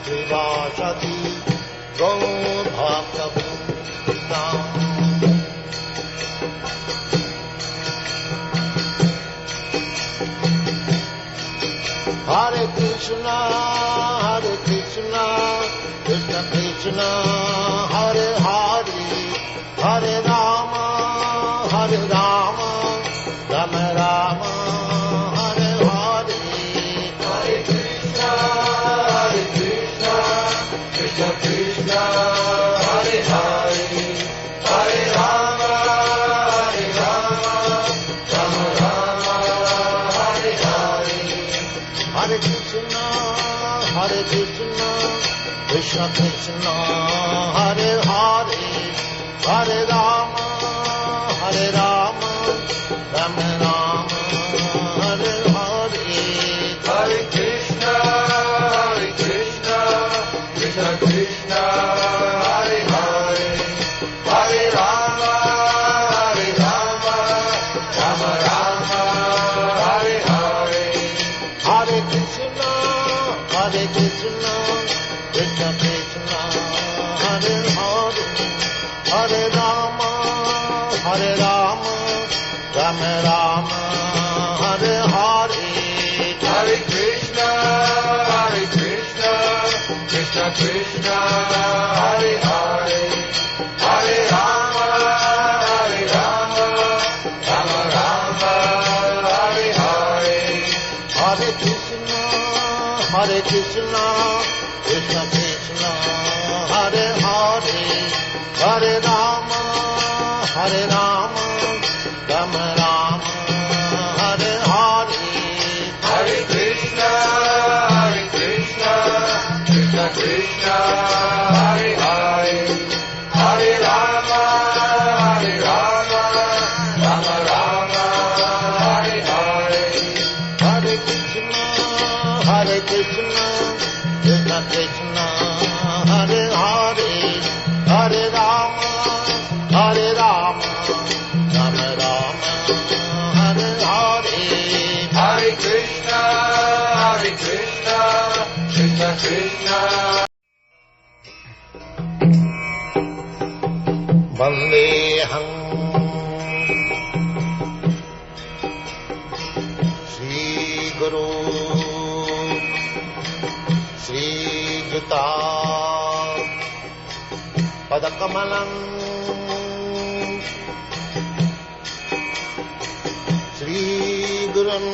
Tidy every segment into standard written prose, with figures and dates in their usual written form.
Srivasati Gaur Bhakta Vrinda. Hare Krishna, Krishna Krishna, Hare Hare, Hare Rama, Rama Rama, Hare Hare. Hare Krishna, Krishna Krishna, Hare Hare, Hare Rama, Rama Rama, Hare Hare. Hare Krishna, Krishna Krishna, Hare Hare, Hare Rama, Rama Rama, Hare Hare. Hare Krishna, Krishna Krishna, Hare Hare, Hare Rama, Rama Rama, Hare Hare. Hare Krishna, Krishna Krishna, Hare Hare, Hare Rama, Rama Rama, Hare Hare. Hare Krishna, Krishna Krishna, Hare Hare, Hare Rama, Rama Rama, Hare Hare. Hare Krishna, Krishna Krishna, Hare Hare, Hare Rama, Rama Rama, Hare Hare. Hare Krishna, Krishna Krishna, Hare Hare, Hare Rama, Rama Rama, Hare Hare. Hare Krishna, Krishna Krishna, Hare Hare, Hare Rama, Rama Rama, Hare Hare. Hare Krishna, Krishna Krishna. Vandeham Shri Guru Shri Juta Padakamalam Shri Gurum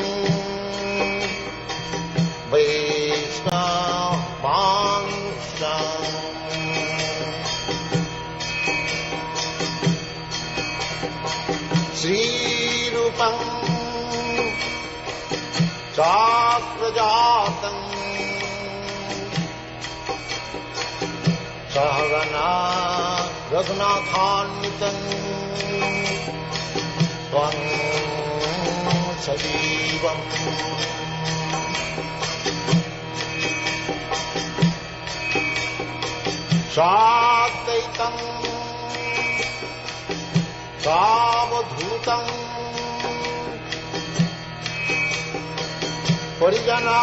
Vaishnavansam Shri Rupam Chakrajatam Sahagana Raghunathanvitam Tvam Sajivam Sadvaitam Savadhutam Parijana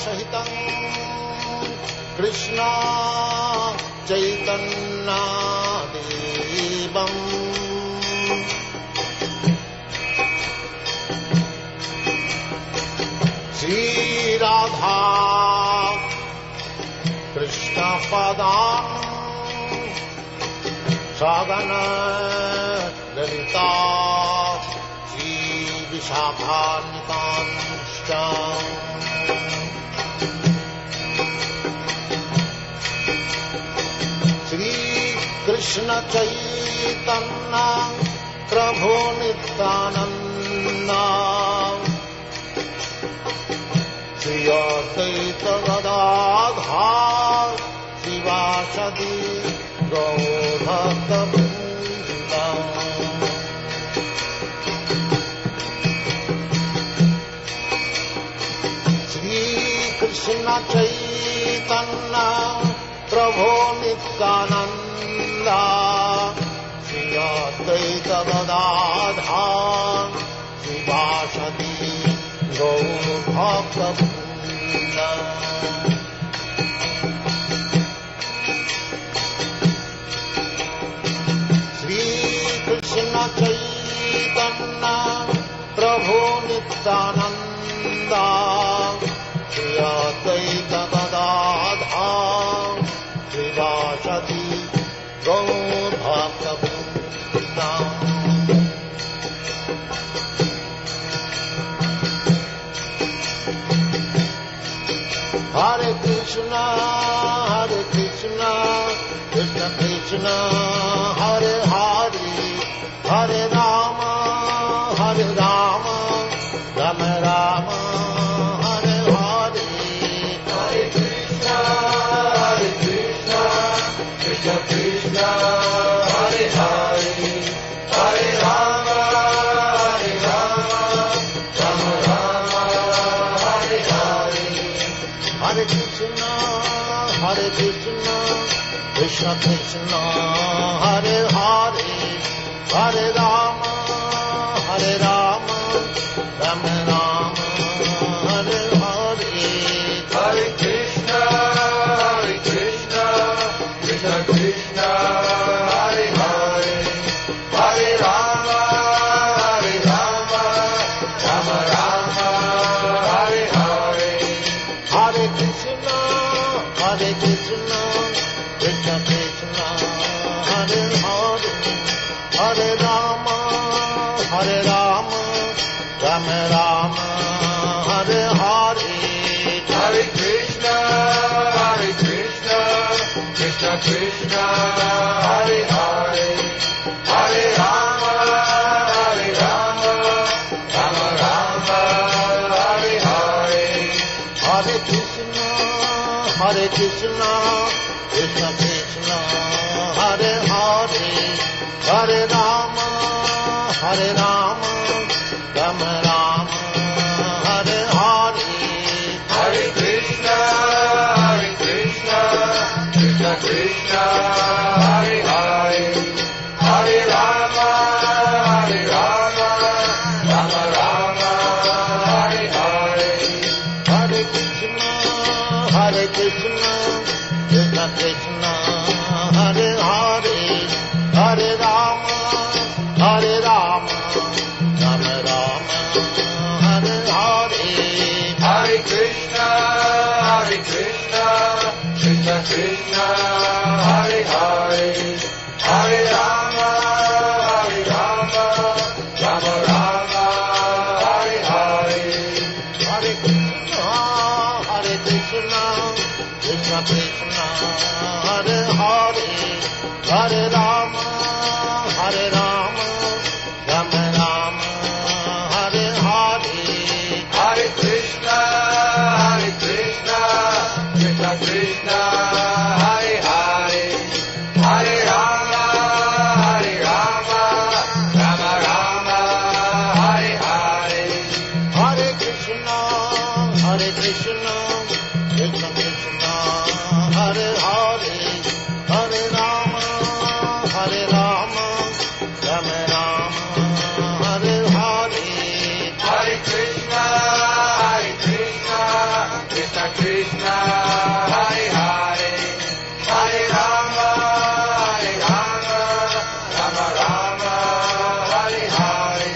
Sahitam Krishna Chaitanya Devam Shri Radha Krishna Padam Sagana Lalita Shri Vishakhanitanscha Shri Krishna Chaitanya Prabhu Nityananda Shri Advaita Gadadhar Sivasadi Gaur Bhakta Vrinda. Shri Krishna Chaitanya Prabhu Nityananda Shri Advaita Gadadhar Sivasadi Gaur Bhakta Vrinda. Hare Krishna, Krishna Krishna, Hare Hare, Hare Rama, Rama Rama, Hare Hare. Hare Krishna, Krishna Krishna, Hare Hare, Hare Rama, Rama Rama, Hare Hare. Hare Krishna, Krishna Krishna, Hare Hare, Hare Rama, Rama Rama, Hare Hare. Hare Krishna, Krishna Krishna, Hare Hare, Hare Rama, Rama Rama, Hare Hare. Hare Krishna, Krishna Krishna, Hare Hare, Hare Rama, Rama Rama, Hare Hare. Hare Krishna, Krishna Krishna, Hare Hare, Hare Rama, Rama Rama, Hare Hare. Hare Krishna, Krishna Krishna, Hare Hare, Hare Rama, Rama Rama, Hare Hare. Hare Krishna, Krishna Krishna, Hare Hare, Hare Rama, Rama Rama, Hare Hare. Hare Krishna, Krishna Krishna, Hare Hare, Hare Rama, Rama Rama, Hare Hare. Hare Krishna, Krishna Krishna, Hare Hare, Hare Rama, Rama Rama, Hare Hare. Hare Krishna, Krishna Krishna, Hare Hare, Hare Rama, Rama Rama, Hare Hare. Hare Krishna, Krishna Krishna, Hare Hare, Hare Rama, Rama Rama, Hare Hare. Hare Krishna, Krishna Krishna, Hare Hare, Hare Rama, Rama Rama, Hare Hare. Hare Krishna, Krishna Krishna, Hare Hare, Hare Rama, Rama Rama, Hare Hare. Hare Krishna, Krishna Krishna, Hare Hare, Hare Rama, Rama Rama, Hare Hare.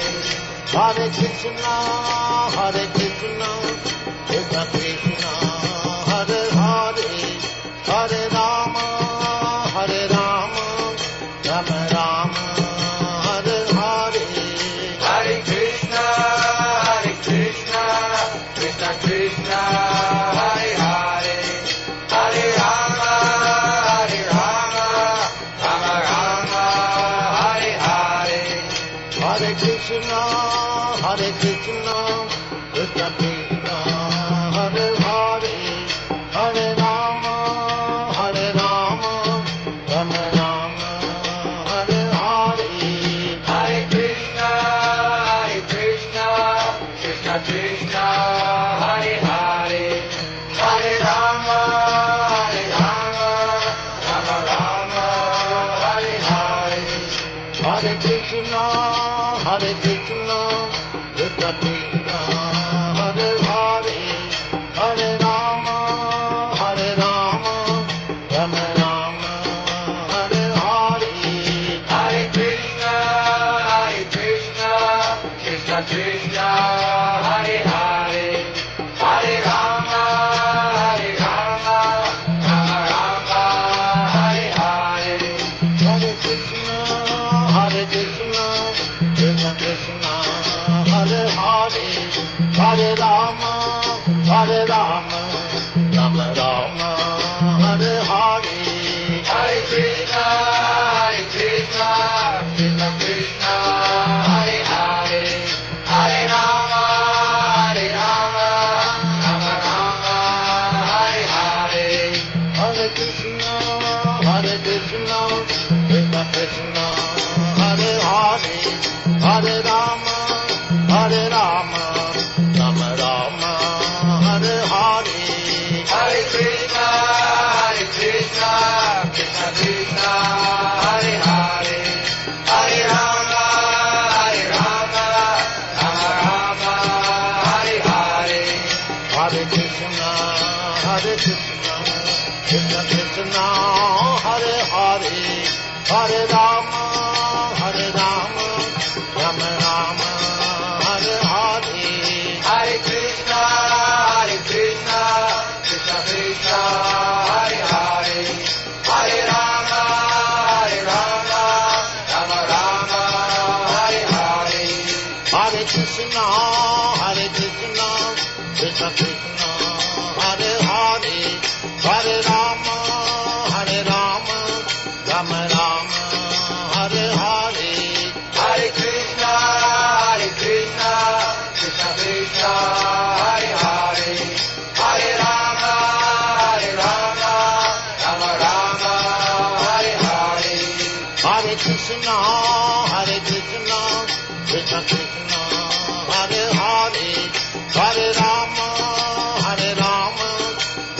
Hare Krishna, Krishna Krishna, Hare Hare, Hare Rama, Rama Rama, Hare Hare. Hare Krishna, Krishna Krishna, Hare Hare, Hare Rama, Rama Rama, Hare Hare. Hare Krishna, Krishna Krishna, Hare Hare, Hare Rama, Rama Rama, Hare Hare. Hare Krishna, Krishna Krishna, Hare Hare, Hare Rama, Rama Rama, Hare Hare. Hare Krishna, Krishna Krishna, Hare Hare, Hare Rama, Rama Rama, Hare Hare. Hare Krishna, Krishna Hare Krishna, Krishna Krishna, Hare Hare, Hare Rama, Rama Rama, Hare Hare. Hare Krishna, Krishna Krishna, Hare Hare, Hare Rama, Rama Rama, Hare Hare. Hare Krishna, Krishna Krishna, Hare Hare, Hare Rama, Rama Rama, Hare Hare. Hare Krishna, Krishna Krishna, Hare Hare, Hare Rama, Rama Rama, Hare Hare. Hare Krishna, Krishna Krishna, Hare Hare, Hare Rama,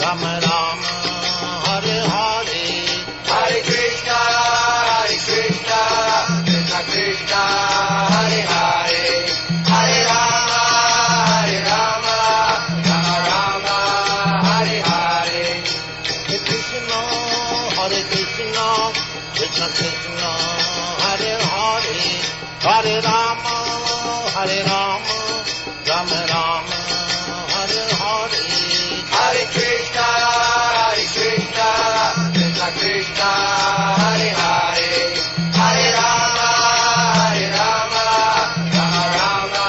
Rama Rama, Hare Hare. Hare Krishna, Krishna Krishna, Hare Hare, Hare Rama, Rama Hare Hare. Hare Krishna, Krishna Krishna, Hare Hare, Hare Rama, Rama Rama, Hare Hare. Hare Krishna, Krishna Krishna, Hare Hare, Hare Rama, Rama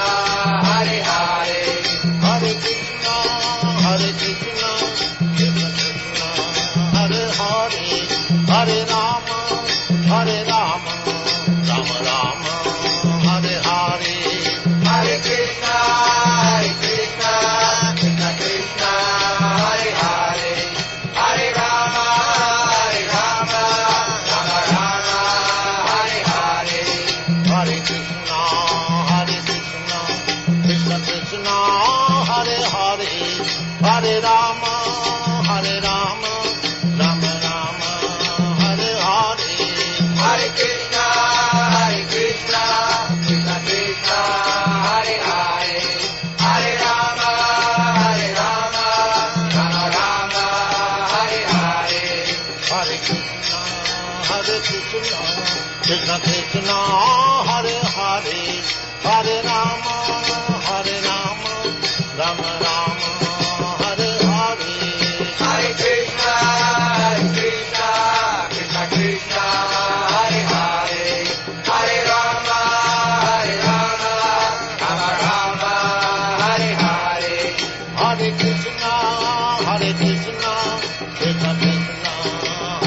Hare Hare. Hare Krishna, Krishna Krishna, Hare Hare, Hare Rama, Rama Rama, Hare Hare. Hare Krishna, Krishna Krishna, Hare Hare, Hare Rama, Rama Hare Hare. Hare Krishna, Krishna Krishna, Hare Hare, Hare Rama, Rama Rama, Hare Hare. Hare Krishna, Krishna Krishna, Hare Hare, Hare Rama, Rama Hare Hare. Hare Krishna, Krishna Krishna, Hare Hare, Hare Rama, Rama Rama, Hare Hare. Hare Krishna, Krishna Krishna, Hare Hare, Hare Rama, Rama Hare Hare. Hare Krishna, Krishna Krishna,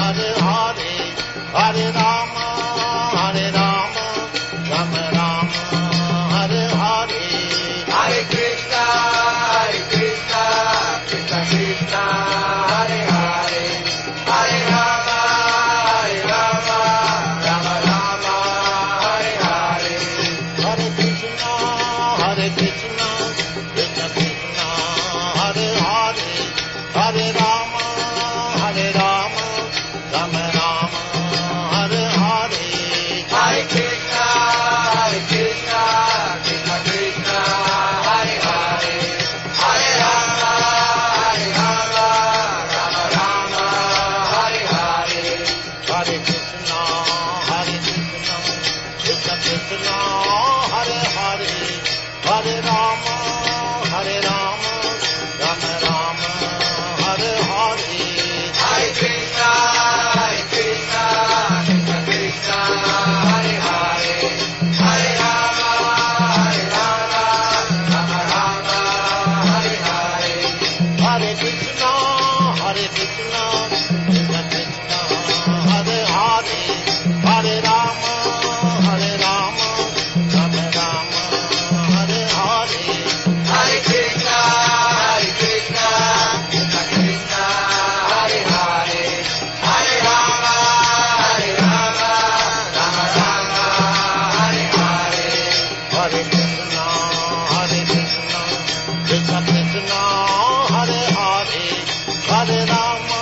Hare Hare, Hare Rama, Rama Rama, Hare Hare. Hare Krishna, Krishna Krishna, Hare Hare, Hare Rama, Rama Hare Hare. Hare Krishna, Krishna Krishna, Hare Hare, Hare Rama, Rama Rama, Hare Hare. Hare Krishna, Krishna Krishna, Hare Hare, Hare Rama, Rama Hare Hare. Hare Krishna, Krishna Krishna, Hare Hare, Hare Rama, Rama Rama, Hare Hare. Hare Krishna, Krishna Krishna, Hare Hare, Hare Rama, Rama Hare Hare. Hare Krishna, Krishna Krishna, Hare Hare, Hare Rama, Rama Rama, Hare Hare. Hare Krishna, Krishna Krishna, Hare Hare, Hare Rama, Rama Hare Hare. Hare Krishna, Krishna Krishna, Hare Hare, Hare Rama,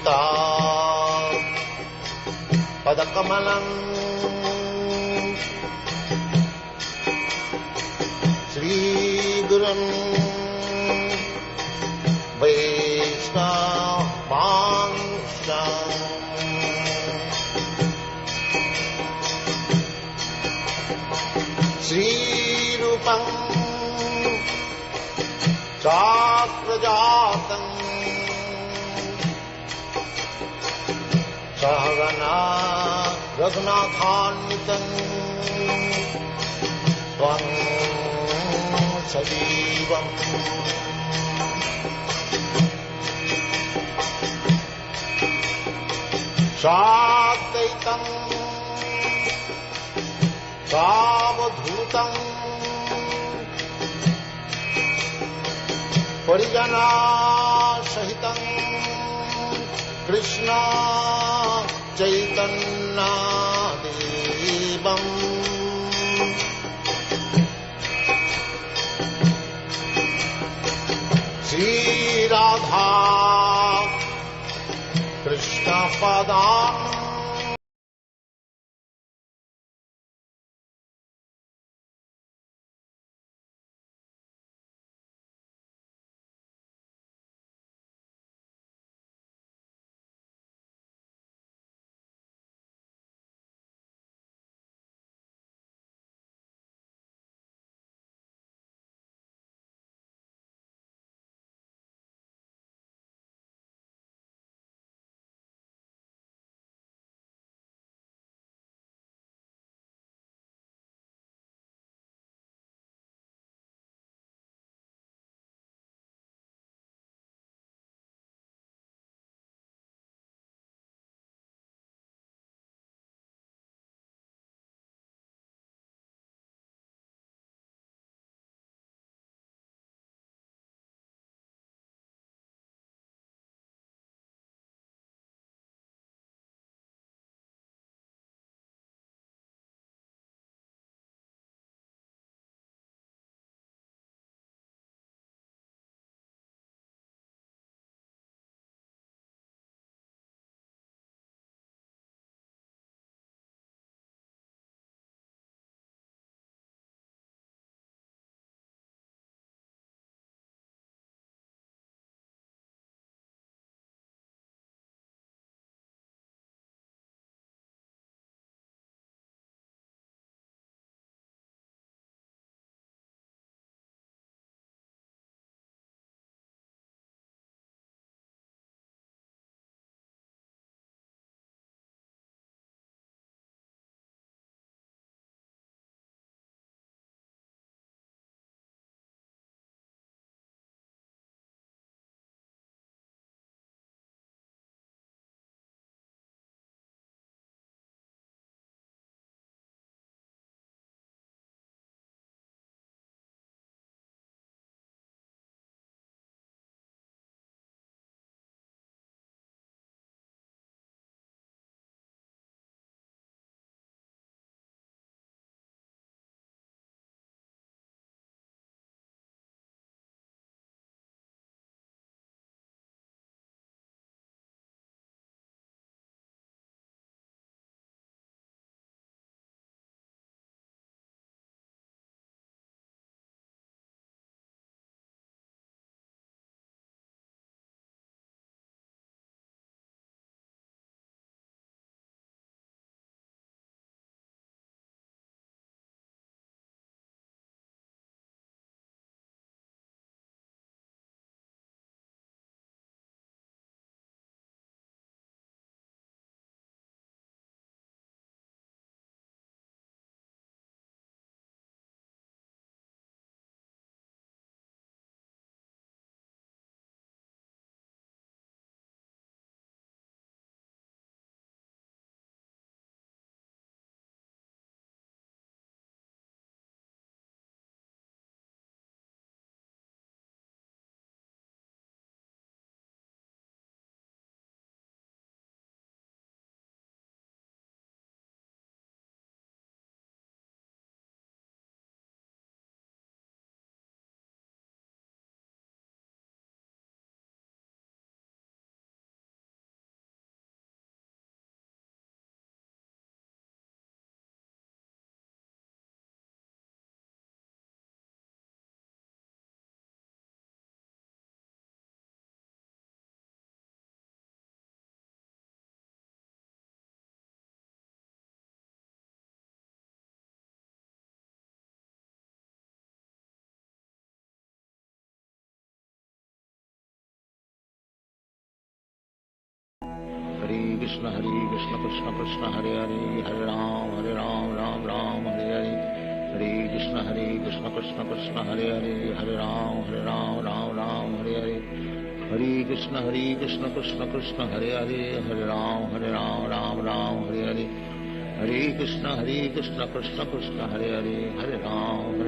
Lilamrita Padakamalam Sri Gurum Vaishnavamsam Sri Rupam Chakrajatam Sahagana Raghunathanvitam Tvam Sadivam Shadaitam Savadhutam Parijana Sahitam Krishna Chaitanya Devam Sri Radha Krishna Padam Krishna Krishna Krishna Hare Hare Hare Ram Ram Ram Hare Hare Hare Krishna Krishna Krishna Hare Hare Hare Ram Ram Hare Hare Hare Krishna Krishna Krishna Hare Hare Hare Ram Ram Hare Hare Hare Krishna Krishna Krishna Hare Hare Hare Ram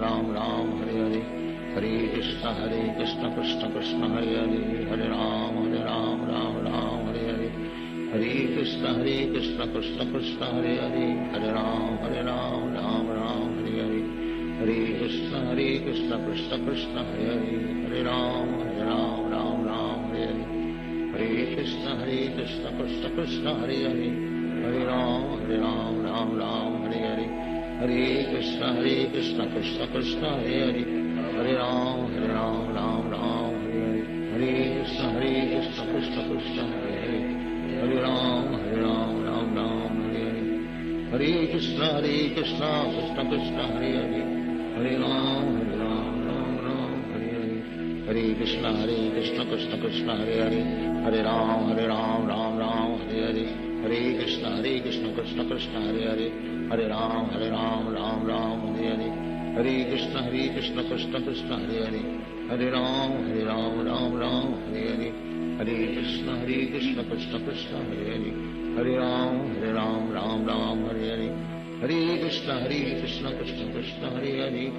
Ram Hare Hare Hare Krishna Krishna Krishna Hare Hare Hare Ram Ram Hare Hare Hare Krishna Krishna Krishna Hare Hare Hare Ram Ram Hare Hare Hare Krishna Krishna Krishna Hare Hare Hare Ram Ram Hare Hare Hare Krishna Krishna Krishna Hare Hare Hare Ram Ram Hare Hare Hare Krishna Krishna Krishna Hare Hare Hare Ram Ram Hare Hare Hare Krishna Krishna Krishna Hare Hare Hare Ram Ram Hare Hare Hare Krishna Krishna Krishna Hare Hare Hare Ram Hare Hare Hare Krishna Krishna Krishna Hare Hare Hare Ram Ram Hare Hare Hare Krishna Krishna Krishna Hare Hare Hare Ram Ram Hare Hare Hare Krishna Krishna Krishna Hare Hare Hare Ram Ram Hare Hare Hare Krishna Krishna Krishna Hare Hare Hare Ram Ram Hare Hare Hare Krishna Krishna Krishna Hare Hare Hare Ram Ram Hare Hare Hare Krishna Krishna Krishna Hare Hare Hare Ram Ram Hare Hare Hare Krishna Krishna Krishna Hare Hare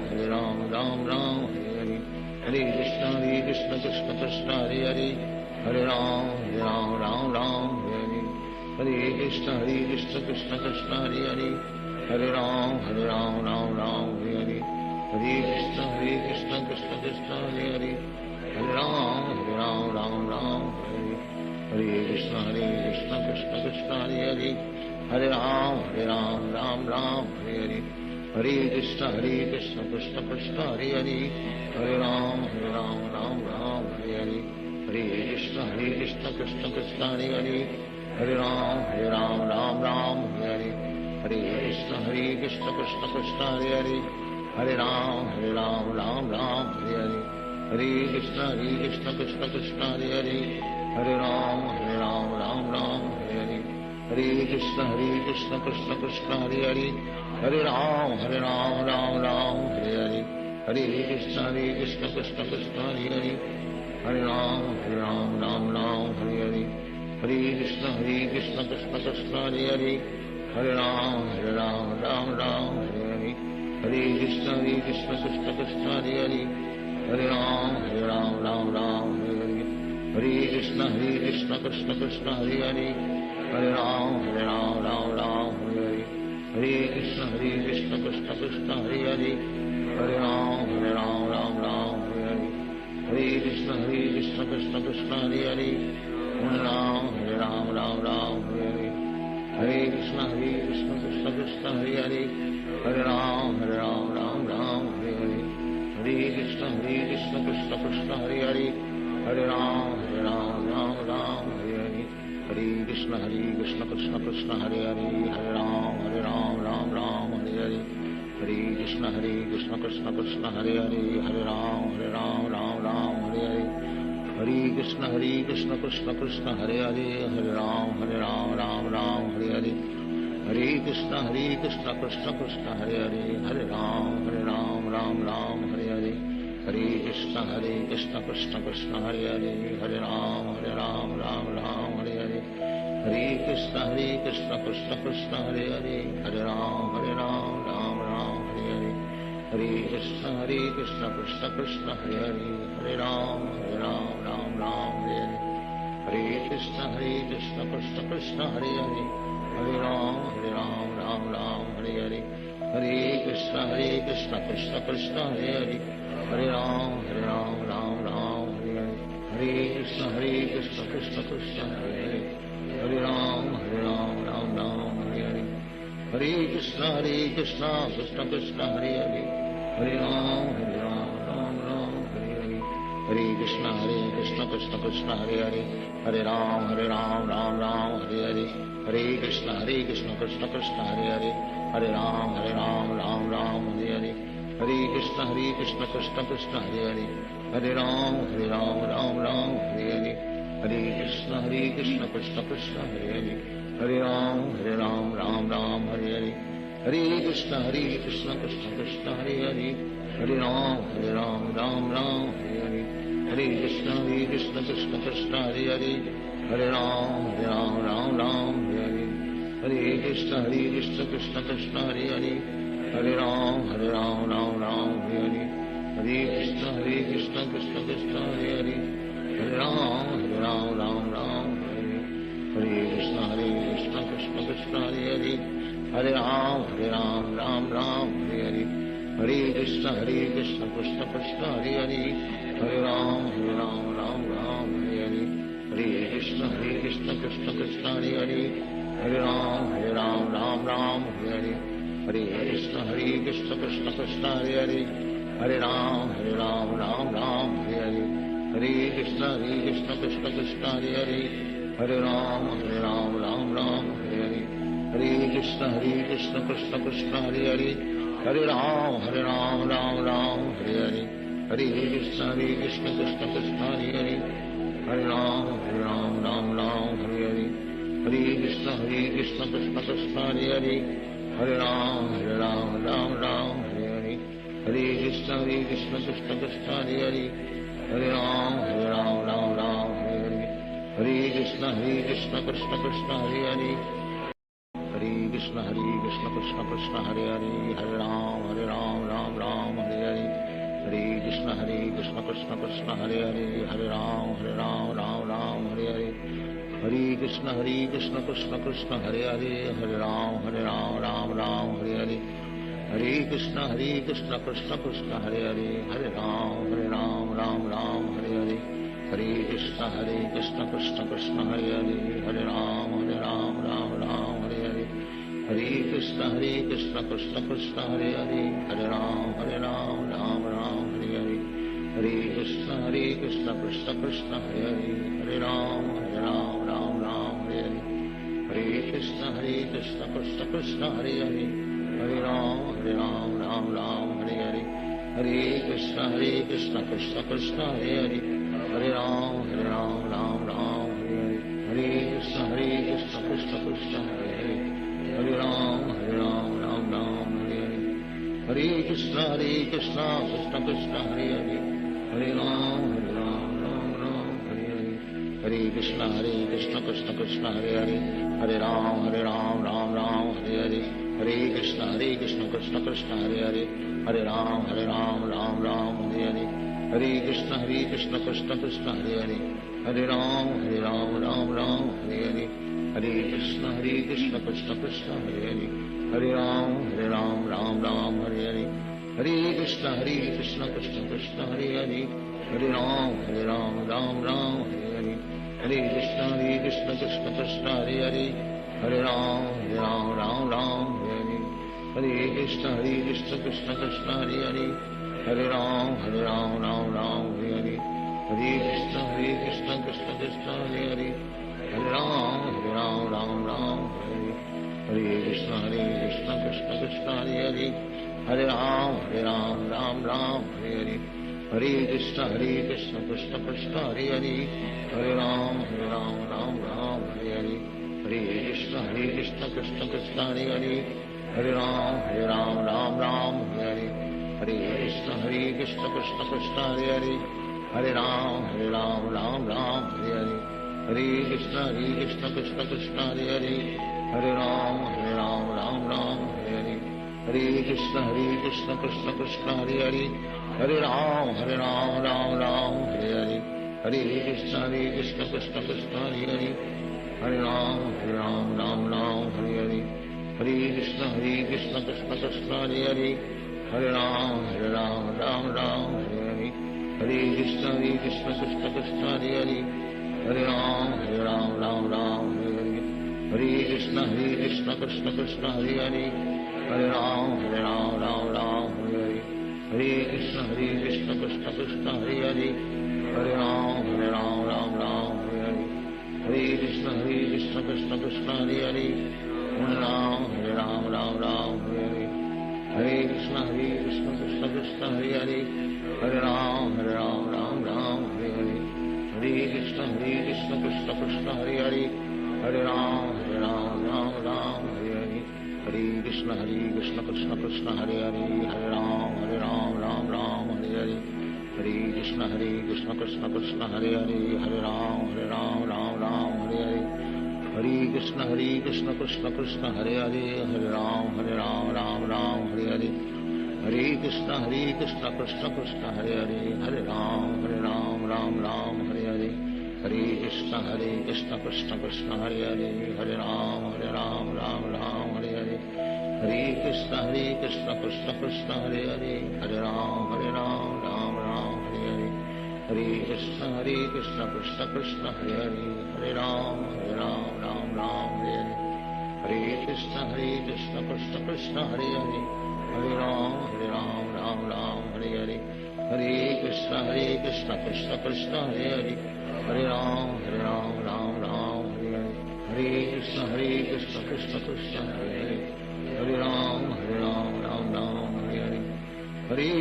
Hare Ram Ram Hare Hare Hare Krishna Krishna Krishna Hare Hare Hare Ram Ram Hare Hare Hare Krishna Krishna Krishna Hare Hare Hare Ram Ram Hare Hare Hare Krishna Krishna Krishna Hare Hare Hare Ram Ram Hare Hare Hare Krishna Krishna Krishna Hare Hare Hare Ram Ram Hare Hare Hare Krishna Krishna Krishna Hare Hare Hare Ram Ram Hare Hare Hare Krishna Krishna Krishna Hare Hare Hare Ram Ram Hare Hare Hare Krishna Krishna Krishna Hare Hare Hare Ram Hare Hare Hare Krishna Krishna Krishna Hare Hare Hare Ram Hare Hare Hare Krishna Krishna Krishna Hare Hare Hare Ram Hare Hare Hare Krishna Krishna Krishna Hare Hare Hare Ram Hare Hare Hare Krishna Krishna Krishna Hare Hare Hare Ram Hare Hare Hare Krishna Krishna Krishna Hare Hare Hare Ram Hare Hare Hare Krishna Krishna Krishna Hare Hare Hare Ram Hare Hare Hare Krishna Krishna Krishna Hare Hare Hare Ram Hare Hare Hare Krishna Krishna Krishna Hare Hare Hare Ram Hare Hare Hare Krishna Krishna Krishna Hare Hare Hare Ram Hare Hare Hare Krishna Krishna Krishna Hare Hare Hare Ram Hare Hare Hare Krishna Krishna Krishna Hare Hare Hare Ram Hare Hare Hare Krishna Krishna Krishna Hare Hare Hare Ram Hare Hare Hare Krishna Krishna Krishna Hare Hare Hare Ram Hare Hare Hare Krishna Krishna Krishna Hare Hare Hare Ram Hare Hare Hare Krishna Krishna Krishna Hare Hare Hare Ram Hare Hare Krishna Krishna Krishna Hare Hare Hare Ram Hare Hare Hare Krishna Krishna Krishna Hare Hare Hare Ram Hare Hare Hare Krishna Krishna Krishna Hare Hare Hare Ram Hare Hare Hare Krishna Krishna Krishna Hare Hare Hare Ram Hare Hare Hare Krishna Krishna Krishna Hare Hare Hare Ram Hare Hare Hare Krishna Krishna Krishna Hare Hare Hare Ram Hare Hare Hare Krishna Krishna Krishna Hare Hare Hare Ram Hare Hare Hare Krishna Krishna Krishna Hare Hare, Hare Ram Ram Ram Hare Hare, Hare Krishna Krishna Krishna Hare Hare, Hare Ram Ram Ram Hare Hare, Hare Krishna Krishna Krishna Hare Hare, Hare Ram Ram Ram Hare Hare, Hare Krishna Krishna Krishna Hare Hare, Hare Ram Ram Ram Hare Hare, Hare Krishna Krishna Krishna Hare Hare, Hare Ram Ram Ram Hare Hare, Hare Krishna Krishna Krishna Hare Hare, Hare Ram Ram Ram Hare Hare, Hare Krishna Krishna Krishna Hare Hare, Hare Ram Ram Ram Hare Hare, Hare Krishna Krishna Krishna Hare Hare, Hare Ram Ram Ram Hare Hare, Hare Krishna Krishna Krishna Hare Hare, Hare Ram Ram Ram Hare Hare, Hare Krishna Krishna Krishna Hare Hare, Hare Ram Ram Ram Hare Hare, Hare Krishna Krishna Krishna Hare Hare, Hare Ram Ram Hare Hare, Hare Krishna Krishna Krishna Hare Hare, Hare Ram Ram Hare Hare, Hare Krishna Krishna Krishna Hare Hare, Hare Ram Ram Hare Hare, Hare Krishna Krishna Krishna Hare Hare, Hare Ram Ram Hare Hare, Hare Krishna Krishna Krishna Hare Hare, Hare Krishna Krishna Krishna Hare Hare, Hare Ram Ram Hare Hare, Hare Krishna Krishna Krishna Hare Hare, Hare Ram Ram Hare Hare, Hare Krishna Krishna Krishna Hare Hare, Hare Ram Ram Hare Hare, Hare Krishna Krishna Krishna Hare Hare, Hare Ram Ram Hare Hare, Hare Krishna Krishna Krishna Hare Hare, Hare Ram Ram Hare Hare, Hare Krishna Krishna Krishna Hare Hare, Hare Ram Ram Hare Hare, Hare Krishna Krishna Krishna Hare Hare, Hare Ram Ram Hare Hare, Hare Krishna Krishna Krishna Hare Hare, Hare Ram Ram Hare Hare, Hare Krishna Krishna Krishna Hare Hare, Hare Ram Ram Hare Hare, Hare Krishna Krishna Krishna Hare Hare, Hare Ram Ram Hare Hare, Hare Krishna Krishna Krishna Hare Hare, Hare Ram Ram Hare Hare, Hare Krishna Krishna Krishna Hare Hare, Hare Ram Ram Hare Hare, Hare Krishna Krishna Krishna Hare Hare, Hare Ram Ram Hare Hare, Hare Krishna Krishna Krishna Hare Hare, Hare Ram Ram Hare Hare, Hare Krishna Krishna Krishna Hare Hare, Hare Ram Ram Hare Hare, Hare Krishna Krishna Krishna Hare Hare, Hare Ram Ram Hare Hare, Hare Krishna Krishna Krishna Hare Hare, Hare Ram Ram Hare Hare, Hare Krishna Krishna Krishna Hare Hare, Hare Ram Ram Hare Hare, Hare Krishna Krishna Krishna Hare Hare, Hare Ram Ram Hare Hare, Hare Krishna Krishna Krishna Hare Hare, Hare Ram Ram Hare Hare, Hare Krishna Krishna Krishna Hare Hare, Hare Ram Ram Hare Hare, Hare Krishna Krishna Krishna Hare Hare, Hare Ram Ram Hare Hare, Hare Krishna Krishna Krishna Hare Hare, Hare Ram Ram Hare Hare, Hare Krishna Krishna Krishna Hare Hare, Hare Ram Ram Hare Hare, Hare Krishna Krishna Krishna Hare Hare, Hare Ram Hare Hare, Hare Krishna Krishna Krishna Hare Hare, Hare Ram Hare Hare, Hare Krishna Krishna Krishna Hare Hare, Hare Ram Hare Hare, Hare Krishna Krishna Krishna Hare Hare, Hare Ram Hare Hare, Hare Krishna Krishna Krishna Hare Hare, Hare Ram Hare Hare, Hare Krishna Krishna Krishna Hare Hare, Hare Ram Hare Hare, Hare Krishna Krishna Krishna Hare Hare, Hare Ram Hare Hare, Hare Krishna Krishna Krishna Hare Hare, Hare Ram Hare Hare, Hare Krishna Krishna Hare Hare, Hare Ram Ram Ram Hare Hare, Hare Krishna Krishna Krishna Hare Hare, Hare Ram Ram Ram Hare Hare, Hare Krishna Krishna Krishna Hare Hare, Hare Ram Ram Hare Hare, Hare Krishna Krishna Krishna Hare Hare, Hare Ram Ram Hare Hare, Hare Krishna Krishna Krishna Hare Hare, Hare Ram Ram Hare Hare, Hare Krishna Krishna Krishna Hare Hare, Hare Ram Ram Hare Hare, Hare Krishna Krishna Krishna Hare Hare, Hare Ram Ram Hare Hare, Hare Krishna Krishna Krishna Hare Hare, Hare Ram Ram Hare Hare, Hare Krishna Krishna Krishna Hare Hare, Hare Ram Hare Hare, Hare Krishna Krishna Krishna Hare Hare, Hare Ram Hare Hare, Hare Krishna Krishna Krishna Hare Hare, Hare Ram Hare Hare, Hare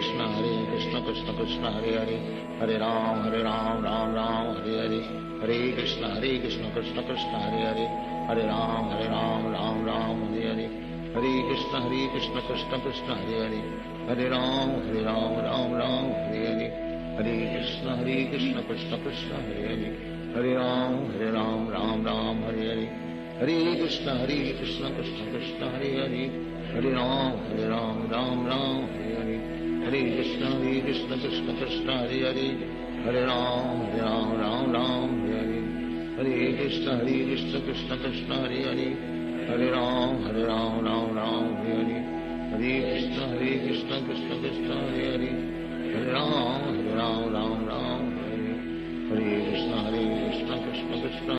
Krishna Krishna Krishna Hare Hare, Hare Ram Hare Hare, Hare Krishna Krishna Krishna Hare Hare, Hare Ram Hare Hare, Hare Krishna Krishna Krishna Hare Hare, Hare Ram Hare Hare, Hare Krishna Krishna Krishna Hare Hare, Hare Ram Hare Hare, Hare Krishna Krishna Krishna Hare Hare, Hare Ram Hare Hare, Hare Krishna Krishna Krishna Hare Hare, Hare Ram Hare Hare, Hare Krishna Krishna Krishna Hare Hare, Hare Ram Hare Hare, Hare Krishna Krishna Krishna Hare Hare, Hare Ram Hare Hare, Hare Krishna Krishna Krishna Hare Hare, Hare Ram Hare Hare, Hare Krishna Krishna Krishna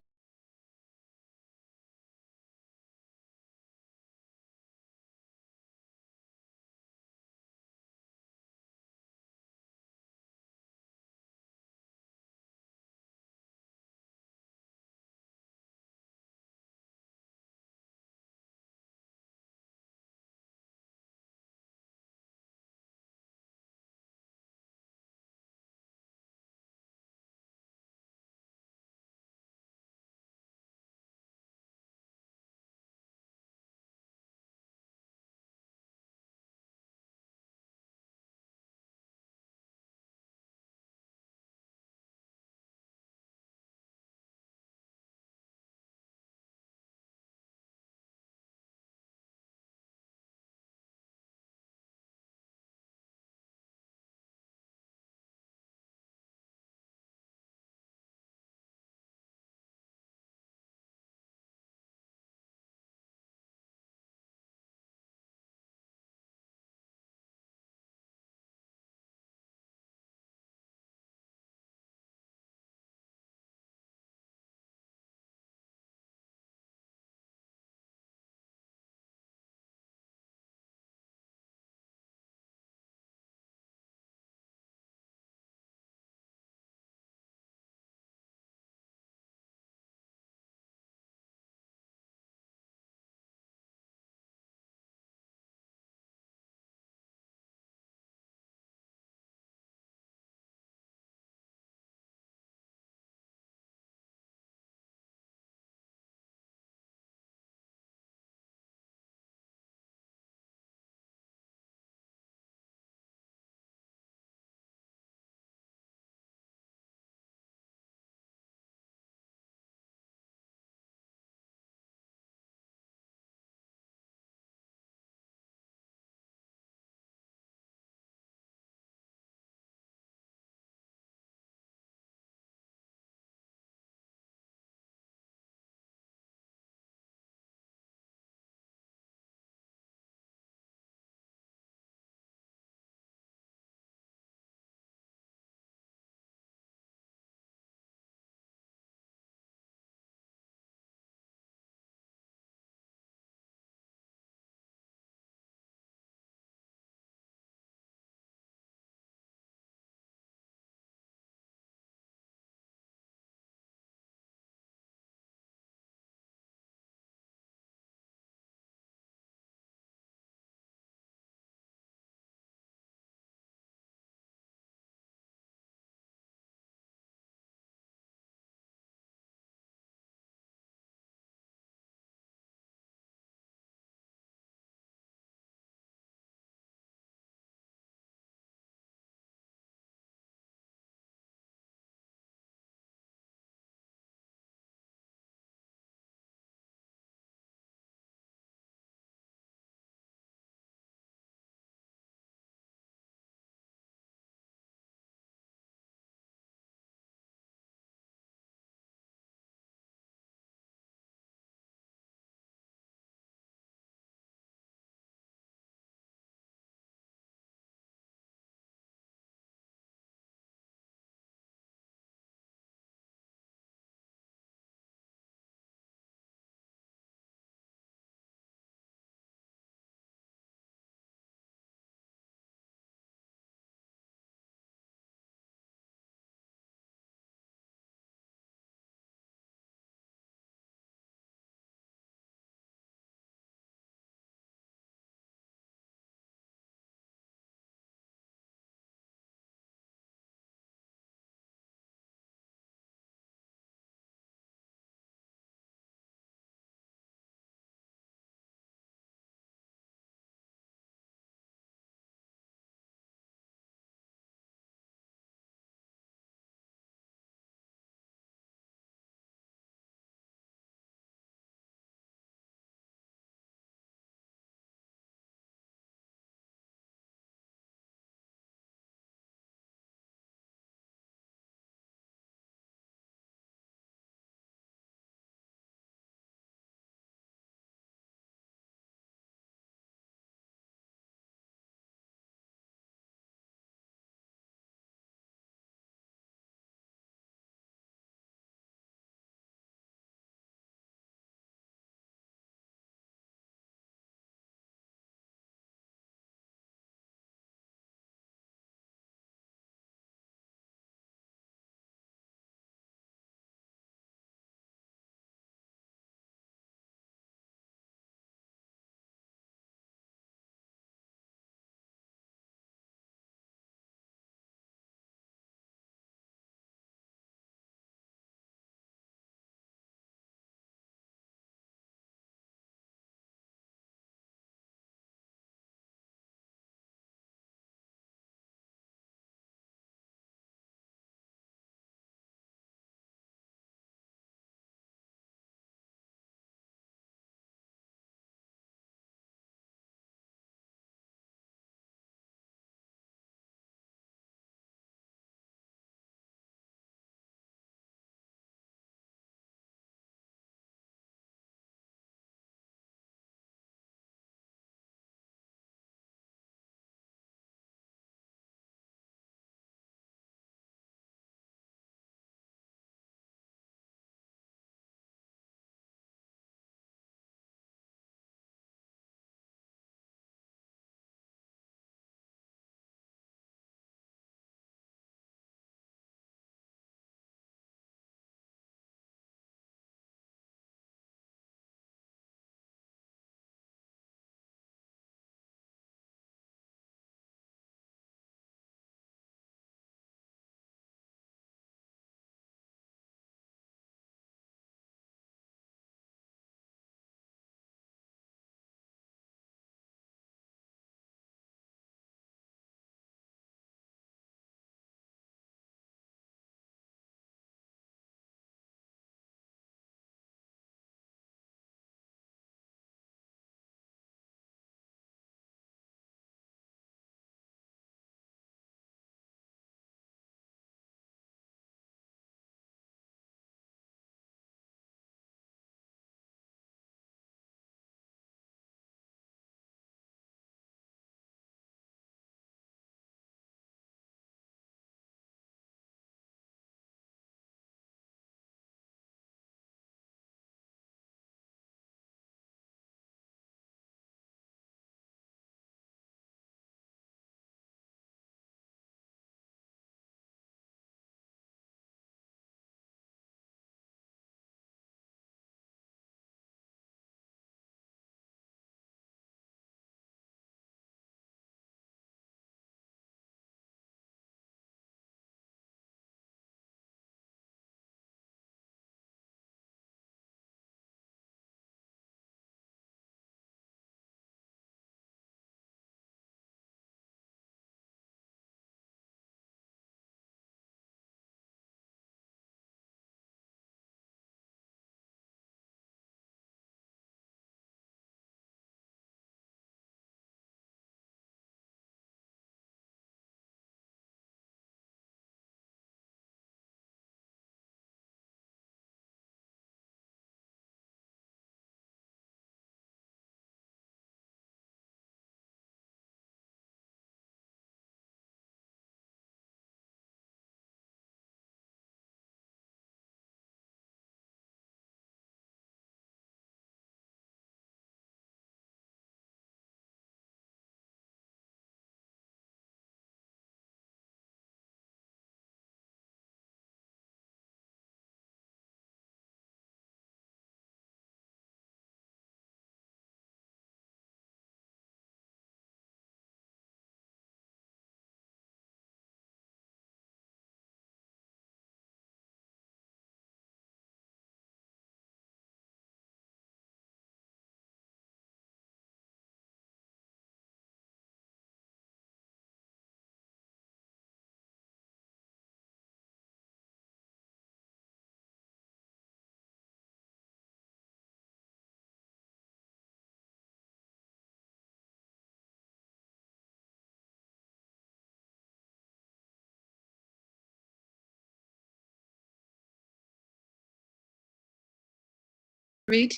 read?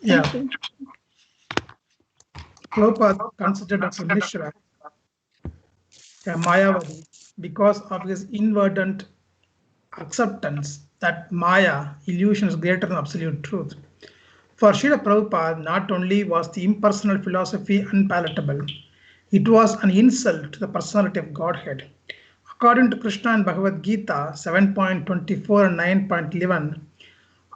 Yeah. Prabhupada considered Dr. Mishra a Mayavadi because of his inadvertent acceptance that Maya, illusion, is greater than absolute truth. For Srila Prabhupada, not only was the impersonal philosophy unpalatable, it was an insult to the personality of Godhead. According to Krishna and Bhagavad Gita 7.24 and 9.11,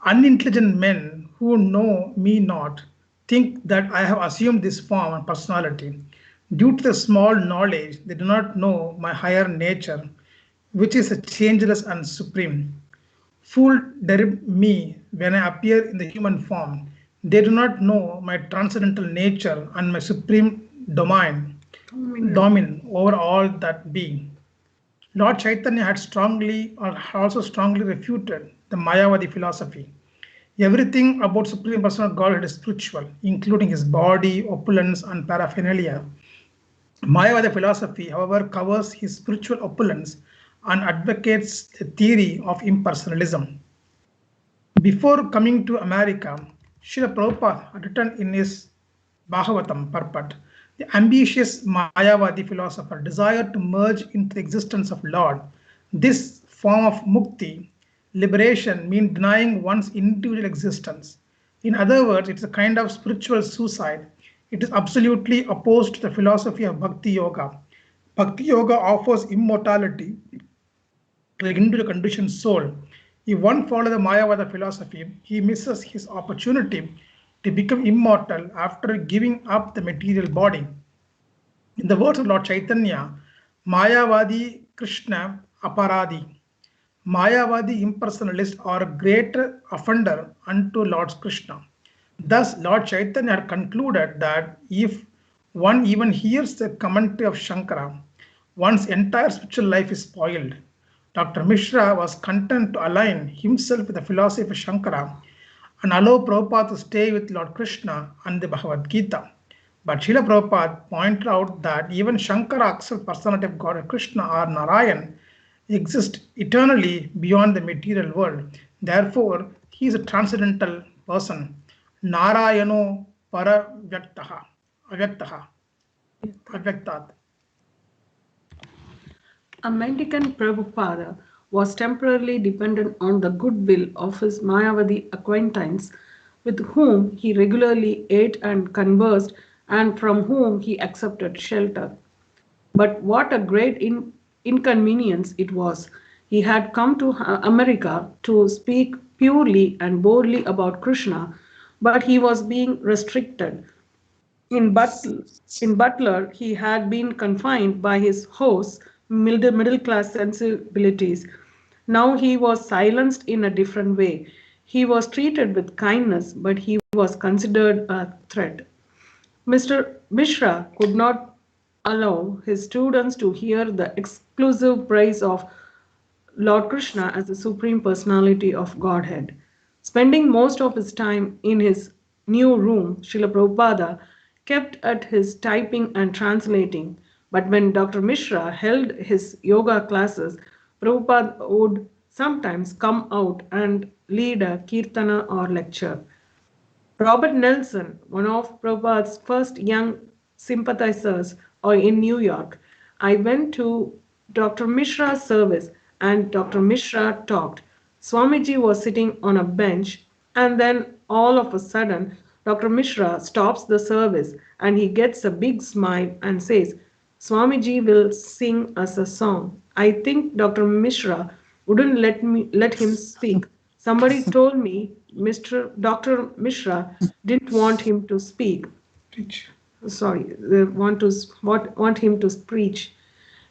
unintelligent men who know me not think that I have assumed this form and personality. Due to the small knowledge, they do not know my higher nature, which is changeless and supreme. Fool derib me when I appear in the human form. They do not know my transcendental nature and my supreme domain over all that be. Lord Chaitanya had strongly or also strongly refuted the Mayavadi philosophy. Everything about Supreme Personal Godhead is spiritual, including his body, opulence, and paraphernalia. Mayavada philosophy, however, covers his spiritual opulence and advocates the theory of impersonalism. Before coming to America, Srila Prabhupada had written in his Bhagavatam purport, the ambitious Mayavadi philosopher desired to merge into the existence of Lord. This form of mukti, liberation, means denying one's individual existence. In other words, it's a kind of spiritual suicide. It is absolutely opposed to the philosophy of Bhakti Yoga. Bhakti Yoga offers immortality into the conditioned soul. If one follows the Mayavada philosophy, he misses his opportunity to become immortal after giving up the material body. In the words of Lord Chaitanya, Mayavadi Krishna Aparadi. Mayavadi impersonalists are a greater offender unto Lord Krishna. Thus, Lord Chaitanya had concluded that if one even hears the commentary of Shankara, one's entire spiritual life is spoiled. Dr. Mishra was content to align himself with the philosophy of Shankara and allow Prabhupada to stay with Lord Krishna and the Bhagavad Gita. But Srila Prabhupada pointed out that even Shankara accepts personality of God Krishna or Narayan exist eternally beyond the material world. Therefore, he is a transcendental person. Narayano paravyaktaha, avyaktaha, avyaktat. A mendicant Prabhupada was temporarily dependent on the goodwill of his Mayavadi acquaintance, with whom he regularly ate and conversed, and from whom he accepted shelter. But what a great inconvenience it was! He had come to America to speak purely and boldly about Krishna, but he was being restricted. In, in Butler, he had been confined by his host's middle class sensibilities. Now he was silenced in a different way. He was treated with kindness, but he was considered a threat. Mr. Mishra could not allow his students to hear the exclusive praise of Lord Krishna as the Supreme Personality of Godhead. Spending most of his time in his new room, Srila Prabhupada kept at his typing and translating. But when Dr. Mishra held his yoga classes, Prabhupada would sometimes come out and lead a kirtana or lecture. Robert Nelson, one of Prabhupada's first young sympathizers in New York, I went to Dr. Mishra's service and Dr. Mishra talked. Swamiji was sitting on a bench, and then all of a sudden, Dr. Mishra stops the service and he gets a big smile and says, Swamiji will sing us a song. I think Dr. Mishra wouldn't let him speak. Somebody told me Mr. Dr. Mishra didn't want him to speak. Sorry, they want him to preach.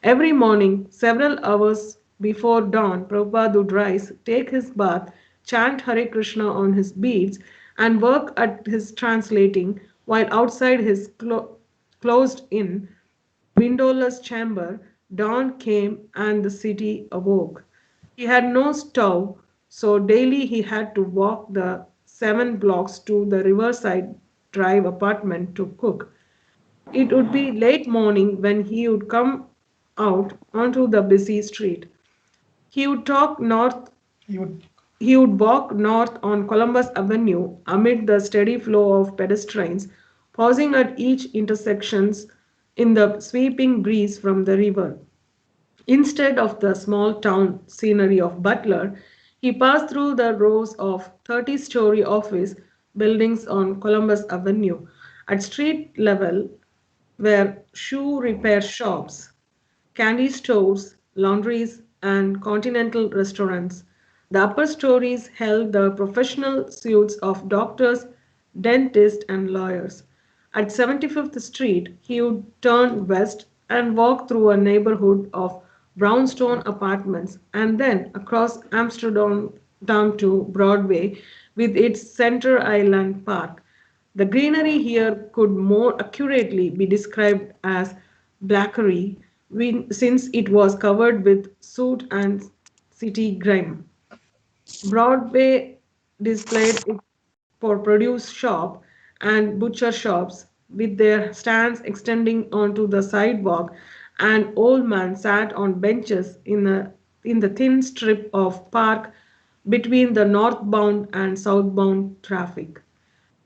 Every morning, several hours before dawn, Prabhupada would rise, take his bath, chant Hare Krishna on his beads, and work at his translating, while outside his closed-in, windowless chamber, dawn came and the city awoke. He had no stove, so daily he had to walk the 7 blocks to the Riverside Drive apartment to cook. It would be late morning when he would come out onto the busy street. He would talk north He would. He would walk north on Columbus Avenue amid the steady flow of pedestrians, pausing at each intersections in the sweeping breeze from the river. Instead of the small town scenery of Butler, he passed through the rows of 30-story office buildings on Columbus Avenue. At street level were shoe repair shops, candy stores, laundries, and continental restaurants. The upper stories held the professional suites of doctors, dentists, and lawyers. At 75th Street, he would turn west and walk through a neighborhood of brownstone apartments and then across Amsterdam down to Broadway with its Center Island Park. The greenery here could more accurately be described as blackery since it was covered with soot and city grime. Broadway displayed it for produce shop and butcher shops with their stands extending onto the sidewalk. An old man sat on benches in the thin strip of park between the northbound and southbound traffic.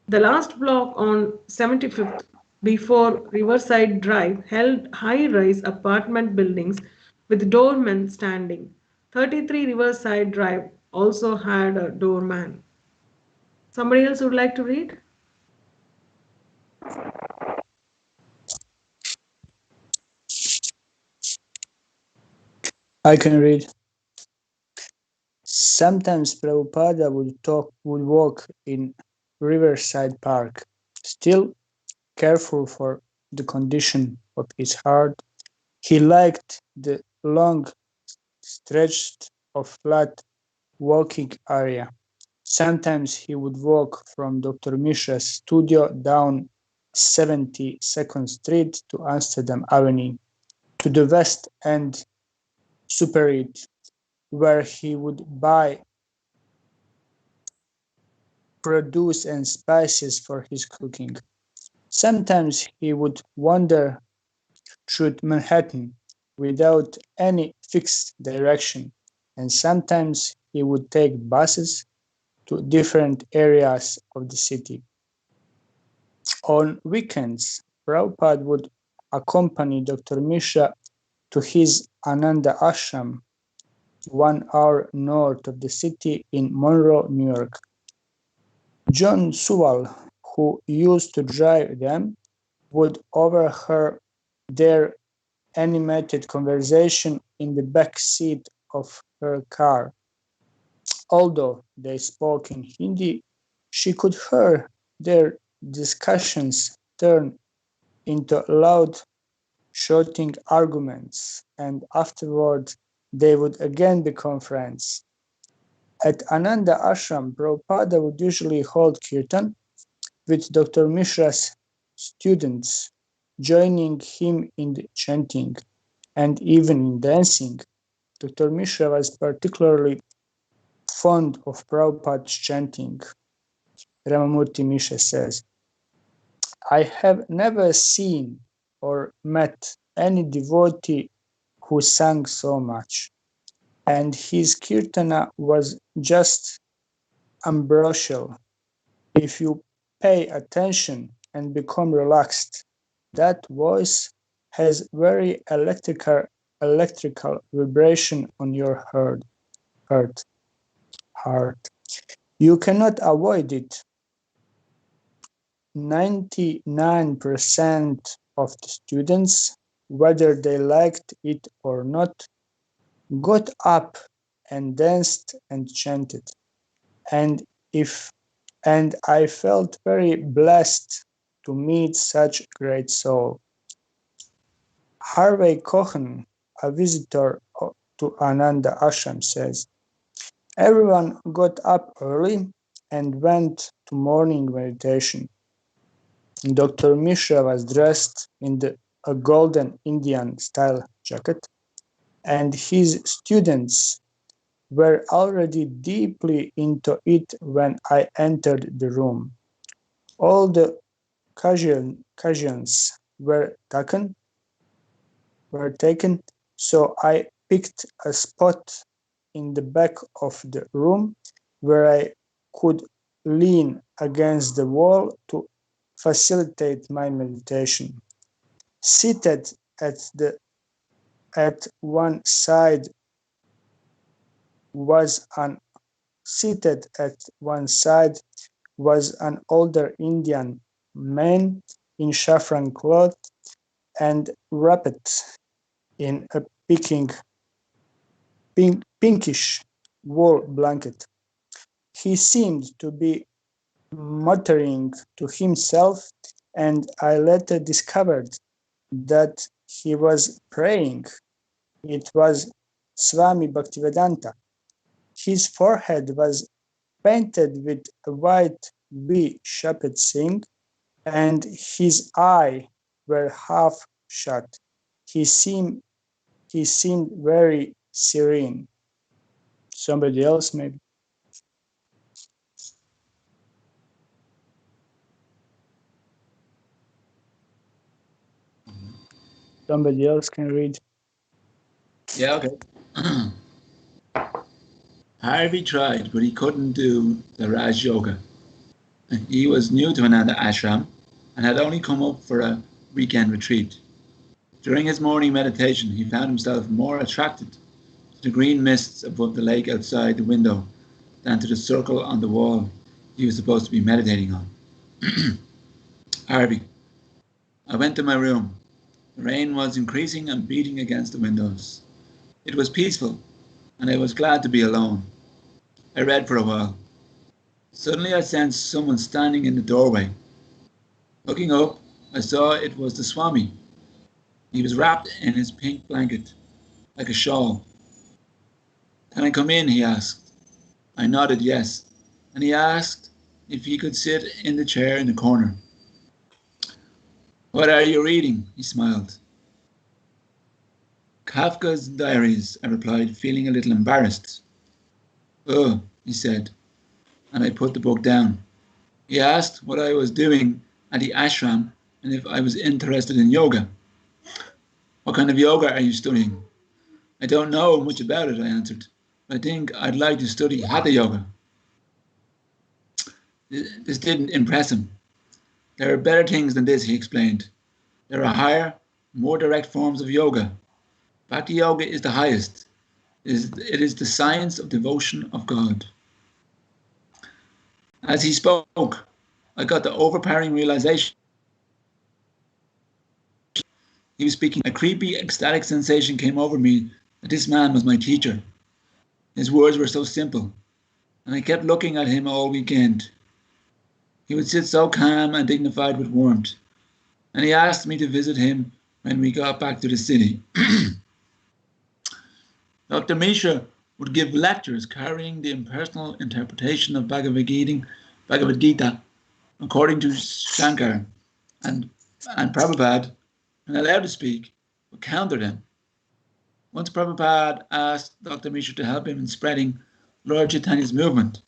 The last block on 75th before Riverside Drive held high-rise apartment buildings with doormen standing. 33 Riverside Drive also had a doorman. Somebody else would like to read? I can read. Sometimes Prabhupada would walk in Riverside Park, still careful for the condition of his heart. He liked the long stretch of flat walking area. Sometimes he would walk from Dr. Mishra's studio down 72nd Street to Amsterdam Avenue to the West End Superette, where he would buy produce and spices for his cooking. Sometimes he would wander through Manhattan without any fixed direction, and sometimes he would take buses to different areas of the city. On weekends, Prabhupada would accompany Dr. Mishra to his Ananda Ashram, 1 hour north of the city in Monroe, New York. John Sewell, who used to drive them, would overhear their animated conversation in the back seat of her car. Although they spoke in Hindi, she could hear their discussions turn into loud, shouting arguments, and afterward they would again become friends. At Ananda Ashram, Prabhupada would usually hold kirtan with Dr. Mishra's students, joining him in the chanting and even in dancing. Dr. Mishra was particularly fond of Prabhupada's chanting. Ramamurti Mishra says, I have never seen or met any devotee who sang so much, and his kirtana was just ambrosial. If you pay attention and become relaxed, that voice has very electrical vibration on your heart. You cannot avoid it. 99% of the students, whether they liked it or not, got up and danced and chanted. And I felt very blessed to meet such a great soul. Harvey Cohen, a visitor to Ananda Ashram, says, everyone got up early and went to morning meditation. Dr. Mishra was dressed in a golden Indian style jacket, and his students were already deeply into it when I entered the room. All the cushions were taken, so I picked a spot in the back of the room where I could lean against the wall to facilitate my meditation. Seated at one side was an seated at one side was an older Indian man in saffron cloth and wrapped in a pinkish wool blanket. He seemed to be muttering to himself, and I later discovered that he was praying. It was Swami Bhaktivedanta. His forehead was painted with a white V-shaped thing, and his eyes were half shut. He seemed very serene. Somebody else, maybe? Somebody else can read. Yeah, okay. Harvey tried, but he couldn't do the Raj Yoga. He was new to Ananda Ashram and had only come up for a weekend retreat. During his morning meditation, he found himself more attracted to the green mists above the lake outside the window than to the circle on the wall he was supposed to be meditating on. Harvey. I went to my room. The rain was increasing and beating against the windows. It was peaceful, and I was glad to be alone. I read for a while. Suddenly I sensed someone standing in the doorway. Looking up, I saw it was the Swami. He was wrapped in his pink blanket, like a shawl. Can I come in? He asked. I nodded yes, and he asked if he could sit in the chair in the corner. What are you reading? He smiled. Kafka's Diaries, I replied, feeling a little embarrassed. Oh, he said, and I put the book down. He asked what I was doing at the ashram and if I was interested in yoga. What kind of yoga are you studying? I don't know much about it, I answered. I think I'd like to study Hatha Yoga. This didn't impress him. There are better things than this, he explained. There are higher, more direct forms of yoga. Bhakti Yoga is the highest. It is the science of devotion of God. As he spoke, I got the overpowering realization he was speaking. A creepy, ecstatic sensation came over me that this man was my teacher. His words were so simple, and I kept looking at him all weekend. He would sit so calm and dignified with warmth, and he asked me to visit him when we got back to the city. Dr. Misha would give lectures carrying the impersonal interpretation of Bhagavad Gita according to Shankar, and Prabhupada, when allowed to speak, would counter them. Once Prabhupada asked Dr. Misha to help him in spreading Lord Chaitanya's movement,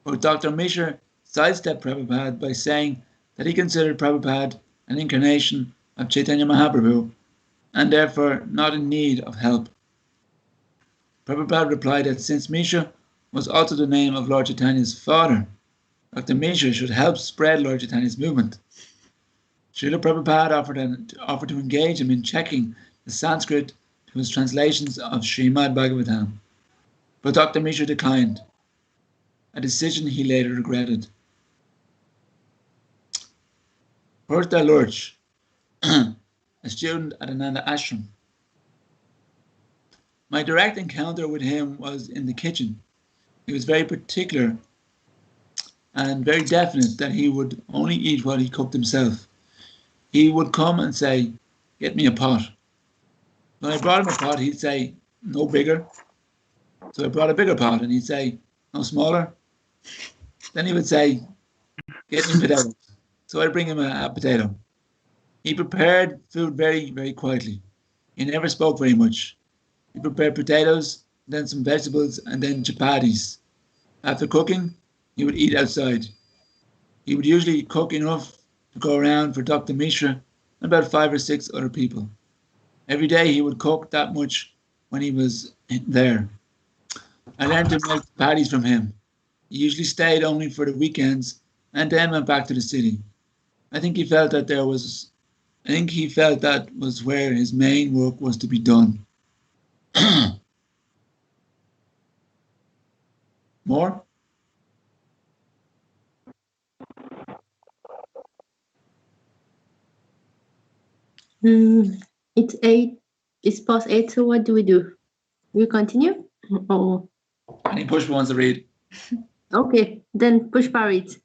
but Dr. Misha sidestepped Prabhupada by saying that he considered Prabhupada an incarnation of Chaitanya Mahaprabhu and therefore not in need of help. Prabhupada replied that since Misha was also the name of Lord Chaitanya's father, Dr. Misha should help spread Lord Chaitanya's movement. Srila Prabhupada offered to engage him in checking the Sanskrit to his translations of Srimad Bhagavatam, but Dr. Misha declined, a decision he later regretted. Perta Lurch, a student at Ananda Ashram. My direct encounter with him was in the kitchen. He was very particular and very definite that he would only eat what he cooked himself. He would come and say, "Get me a pot." When I brought him a pot, he'd say, "No bigger." So I brought a bigger pot and he'd say, "No smaller." Then he would say, "Get me potatoes." So I'd bring him a potato. He prepared food very, very quietly. He never spoke very much. He prepared potatoes, then some vegetables, and then chapatis. After cooking, he would eat outside. He would usually cook enough to go around for Dr. Mishra and about 5 or 6 other people. Every day he would cook that much when he was there. I learned to make patties from him. He usually stayed only for the weekends and then went back to the city. I think he felt that was where his main work was to be done. More? It's 8. It's past 8, so what do? We continue? Oh, Any Pushpa wants to read? okay. Then Pushpa reads.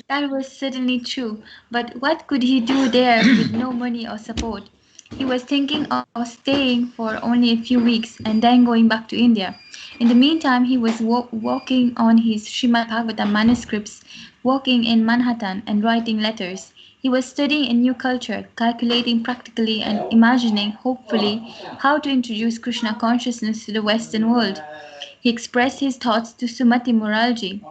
That was certainly true, but what could he do there with no money or support? He was thinking of staying for only a few weeks and then going back to India. In the meantime, he was working on his Srimad Bhagavatam manuscripts, working in Manhattan, and writing letters. He was studying a new culture, calculating practically and imagining, hopefully, how to introduce Krishna consciousness to the Western world. He expressed his thoughts to Sumati Moralji.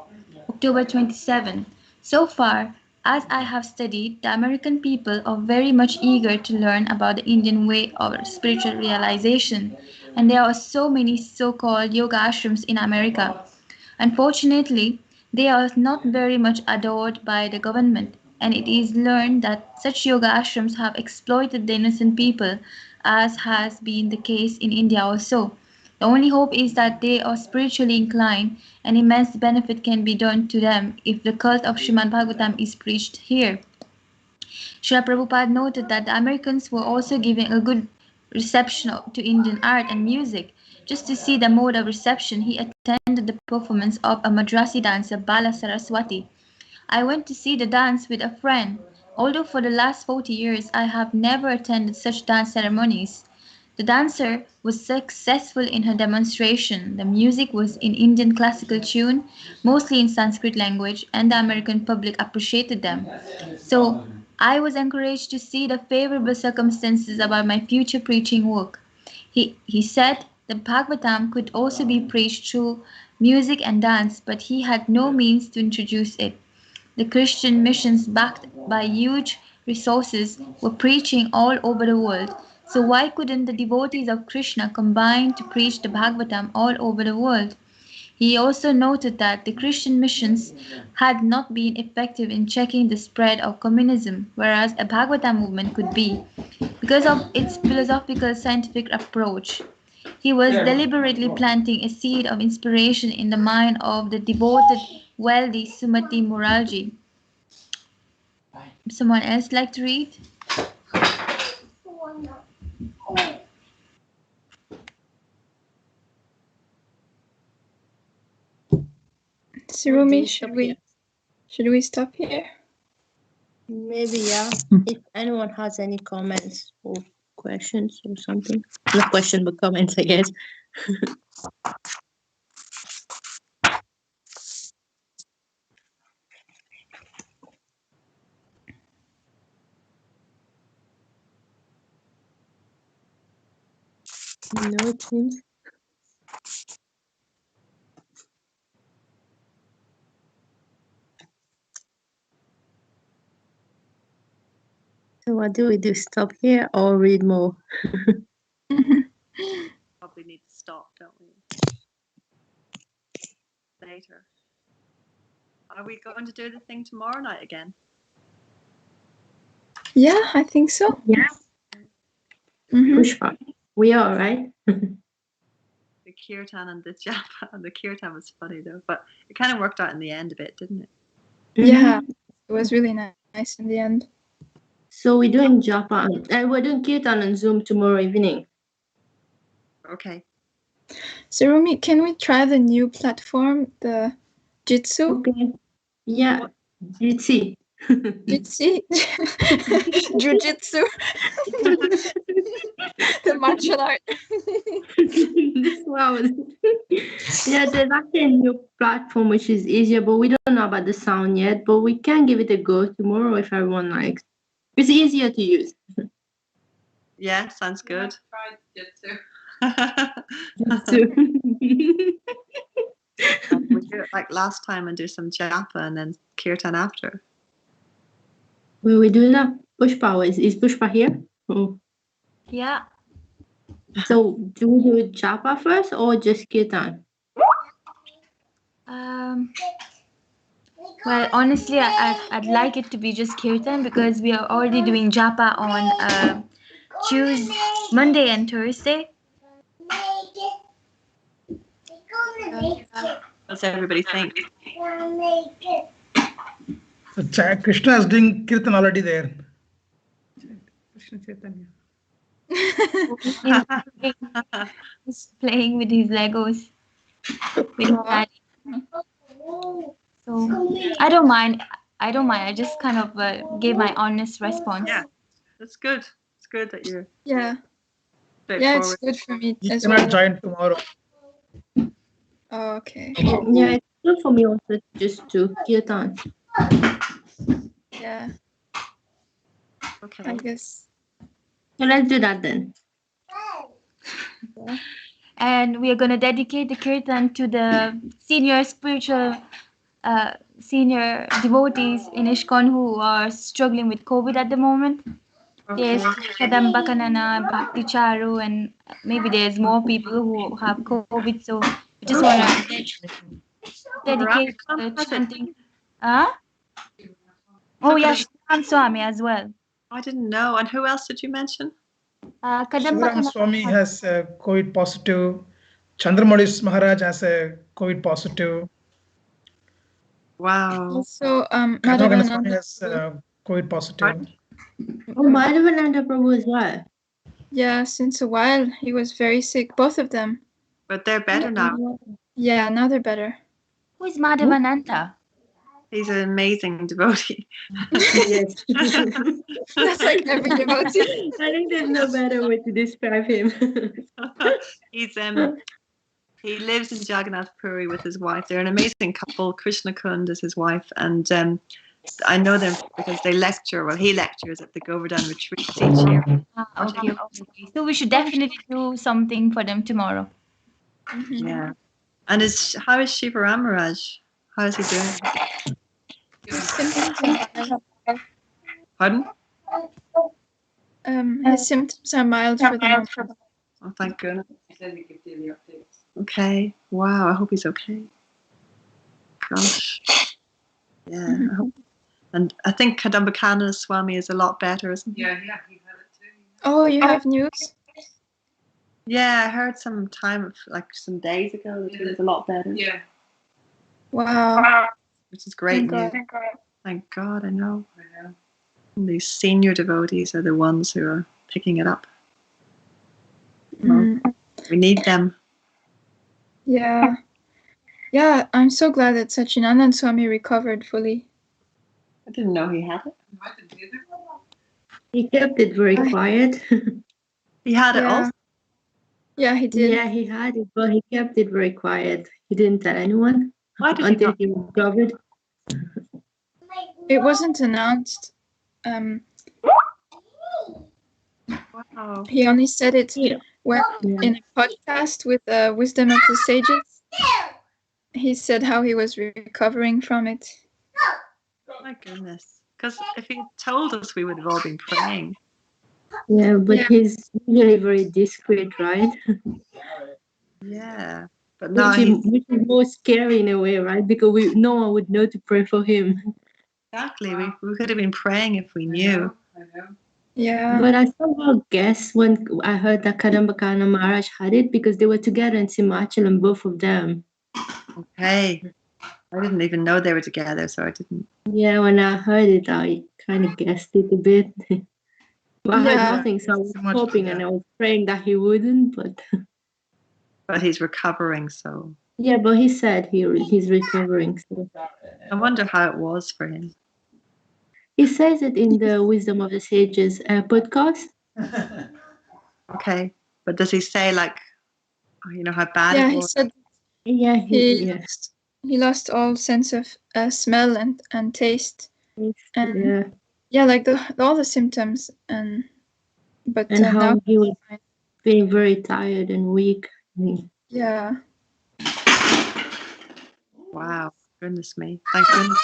October 27. So far, as I have studied, the American people are very much eager to learn about the Indian way of spiritual realization, and there are so many so-called yoga ashrams in America. Unfortunately, they are not very much adored by the government, and it is learned that such yoga ashrams have exploited the innocent people, as has been the case in India also. The only hope is that they are spiritually inclined, and immense benefit can be done to them if the cult of Srimad Bhagavatam is preached here. Srila Prabhupada noted that the Americans were also giving a good reception to Indian art and music. Just to see the mode of reception, he attended the performance of a Madrasi dancer, Bala Saraswati. I went to see the dance with a friend. Although for the last 40 years I have never attended such dance ceremonies. The dancer was successful in her demonstration. The music was in Indian classical tune, mostly in Sanskrit language, and the American public appreciated them. So I was encouraged to see the favorable circumstances about my future preaching work. He said the Bhagavatam could also be preached through music and dance, but he had no means to introduce it. The Christian missions, backed by huge resources, were preaching all over the world. So why couldn't the devotees of Krishna combine to preach the Bhagavatam all over the world? He also noted that the Christian missions had not been effective in checking the spread of communism, whereas a Bhagavatam movement could be, because of its philosophical scientific approach. He was deliberately planting a seed of inspiration in the mind of the devoted, wealthy Sumati Moralji. Someone else like to read? Surumi, should we stop here? Maybe, yeah. If anyone has any comments or questions or something. Not question, but comments, I guess. No, it seems. So what do we do? Stop here or read more? Probably need to stop, don't we? Later. Are we going to do the thing tomorrow night again? Yeah, I think so. Yeah. Pushpa. We are, right? The kirtan and the japa. And the kirtan was funny though, but it kind of worked out in the end a bit, didn't it? Yeah, it was really nice in the end. So we're doing Japa and we're doing kirtan on Zoom tomorrow evening. Okay. Surumi, can we try the new platform, the Jitsu? Okay. Yeah. Jitsi. Jitsi? Jiu-jitsu? The martial art. Wow. Yeah, there's actually a new platform which is easier, but we don't know about the sound yet. But we can give it a go tomorrow if everyone likes. It's easier to use. Yeah, sounds good. Jitsu. We do it like last time and do some japa and then kirtan after. Will we do that? Pushpa, is Pushpa here? Oh. Yeah. So do we do Japa first or just Kirtan? Well, honestly, I'd like it to be just kirtan because we are already doing japa on Tuesday, Monday, and Thursday. What's everybody think? So Krishna is doing kirtan already there. Krishna Chaitanya. He's playing with his Legos. With his daddy. So I don't mind. I don't mind. I just kind of gave my honest response. Yeah, that's good. It's good that you're Yeah. Yeah, it's straightforward. good for me He as cannot well. join tomorrow. Oh, okay. Yeah, it's good for me also just to Kirtan. Yeah, Okay. I guess. So let's do that then. And we are going to dedicate the kirtan to the senior senior devotees in ISKCON who are struggling with COVID at the moment. There's Kadamba Kanana, Bhakti Charu, and maybe there's more people who have COVID. So we just want to dedicate chanting. Oh yeah, Shriram Swami as well. I didn't know. And who else did you mention? Kadamba Shivaram Swami has a COVID positive. Chandramolis Maharaj has a COVID positive. Wow. Also, Kadamba Swami Madhavananda. has COVID positive. Oh, Madhavananda Prabhu as well. Yeah, since a while he was very sick. Both of them. But they're better now. Yeah, now they're better. Who is Madhavananda? He's an amazing devotee. Yes. That's like every devotee. I think there's no better way to describe him. He's he lives in Jagannath Puri with his wife. They're an amazing couple. Krishna Kund is his wife, and I know them because they lecture. Well, he lectures at the Govardhan retreats each year. Okay. So we should definitely do something for them tomorrow. Mhm. Yeah. And how is Shiva Ramaraj? How is he doing? His symptoms are mild. Pardon? His symptoms are mild for the moment. Oh, thank goodness. Okay. Wow. I hope he's okay. Gosh. Yeah. I hope. And I think Kadambakana Swami is a lot better, isn't he? Yeah, he had it too. Oh, you have news? Yeah, I heard some days ago that he was a lot better. Yeah. Wow. Which is great Thank news. God. Thank God, I know. I know. And these senior devotees are the ones who are picking it up. Mm. We need them. Yeah. Yeah, I'm so glad that Sachinandan Swami recovered fully. I didn't know he had it. I didn't either. He kept it very quiet. He had it Yeah. also. Yeah, he did. Yeah, he had it, but he kept it very quiet. He didn't tell anyone Why did he until not? he recovered. It wasn't announced. Wow. He only said it when Yeah. in a podcast with Wisdom of the Sages. He said how he was recovering from it. My goodness. Because if he told us, we would have all been praying. Yeah, but Yeah. he's usually very discreet, right? Yeah. But no, Which is more scary in a way, right? Because no one would know to pray for him. exactly. We could have been praying if we knew. I know. Yeah. But I somehow guess when I heard that Kadambakana Maharaj had it because they were together in Simachalam, both of them. Okay. I didn't even know they were together, so I didn't. Yeah, when I heard it, I kind of guessed it a bit. But I heard Yeah. nothing, so I was Simachalam, hoping and I was praying that he wouldn't. But he's recovering, so Yeah, but he said he's recovering. So. I wonder how it was for him. He says it in the Wisdom of the Sages podcast. Okay. But does he say, like, how bad Yeah, it he was? said Yeah, he lost all sense of smell and taste. And yeah, like all the symptoms but and how now he was feeling very tired and weak. yeah. Wow. Goodness me. Thank goodness.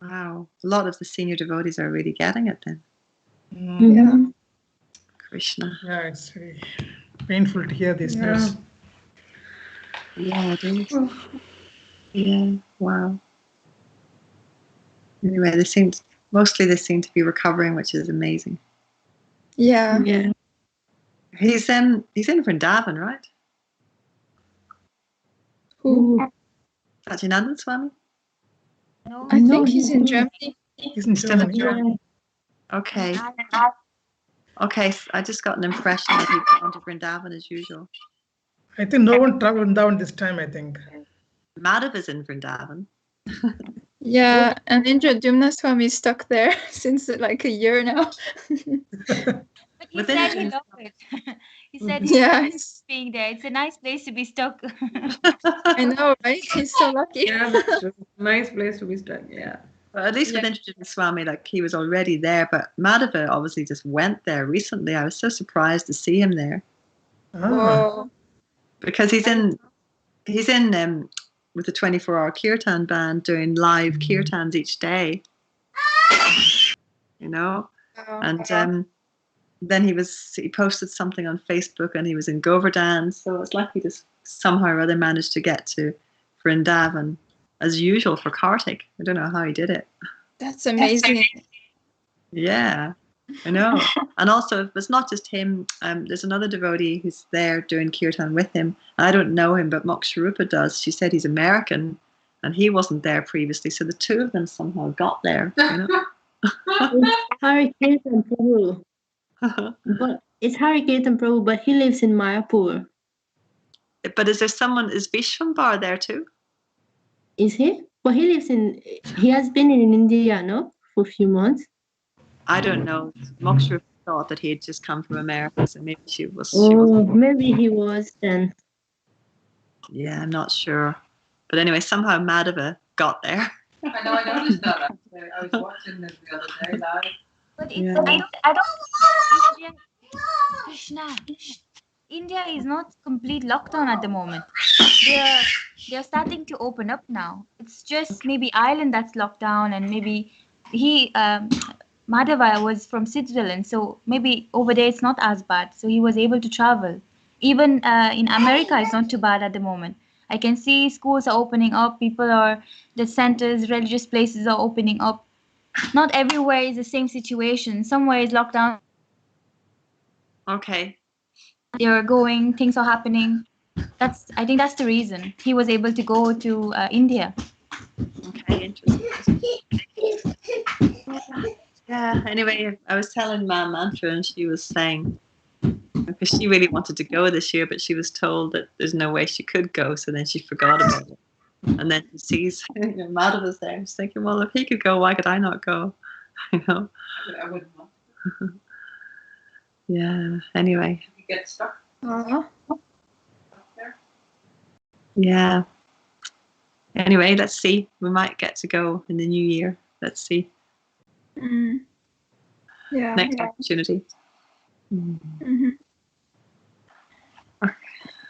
Wow. A lot of the senior devotees are really getting it then. Yeah. Krishna. Yeah, it's very painful to hear these Yeah. news. Yeah, it is. Yeah, wow. Anyway, they seem to be recovering, which is amazing. Yeah. Yeah. He's in Vrindavan, right? Who? Satyananda Swami? No, I No, think he's in he's Germany. He's in Still in Germany. Okay. Okay, so I just got an impression that he'd gone to Vrindavan as usual. I think no one traveled down this time, I think. Madhav is in Vrindavan. Yeah, and Indradyumna Swami is stuck there since like a year now. but he Within said he India- loved it. He said he Yeah, loved he's- being there. It's a nice place to be stuck. I know, right? He's so lucky. Yeah, that's true. Nice place to be stuck. Yeah. Well, at least with Indradyumna Swami, like he was already there, but Madhava obviously just went there recently. I was so surprised to see him there Whoa. because he's in with the 24-hour kirtan band doing live kirtans each day. You know, Wow. and then he posted something on Facebook and he was in Govardhan, so it's like he just somehow or other managed to get to Vrindavan as usual for Kartik. I don't know how he did it. That's amazing. Yeah, I know. And also, it's not just him. There's another devotee who's there doing kirtan with him. I don't know him, but Moksharupa does. She said he's American and he wasn't there previously, so the two of them somehow got there. You know? It's Hari Kirtan Prabhu. But it's Hari Kirtan Prabhu, but he lives in Mayapur. But is Vishwambar there too? Is he? Well, he has been in India, no? For a few months. I don't know. Moksharupa thought that he had just come from America, so maybe she was. Maybe he was then. Yeah, I'm not sure. But anyway, somehow Madhava got there. I know, I noticed that actually. I was watching this the other day live. But it's, Yeah. I don't India, Krishna. India is not complete lockdown at the moment. They're starting to open up now. It's just maybe Ireland that's locked down, and maybe Madhava was from Switzerland, so maybe over there it's not as bad. So he was able to travel. Even in America, it's not too bad at the moment. I can see schools are opening up. The centers, religious places are opening up. Not everywhere is the same situation. Somewhere is locked down. Okay. They're going. Things are happening. I think that's the reason he was able to go to India. Okay, interesting. Yeah, anyway, I was telling Ma Mantra and she was saying, because she really wanted to go this year, but she was told that there's no way she could go, so then she forgot about it. And then she sees Madhava's there. She's thinking, well, if he could go, why could I not go? You know? I wouldn't want Yeah, anyway. to get stuck Aw. there. Yeah. Anyway, let's see. We might get to go in the new year. Let's see. Mm. Yeah. Next opportunity. Mhm.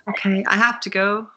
Okay, I have to go.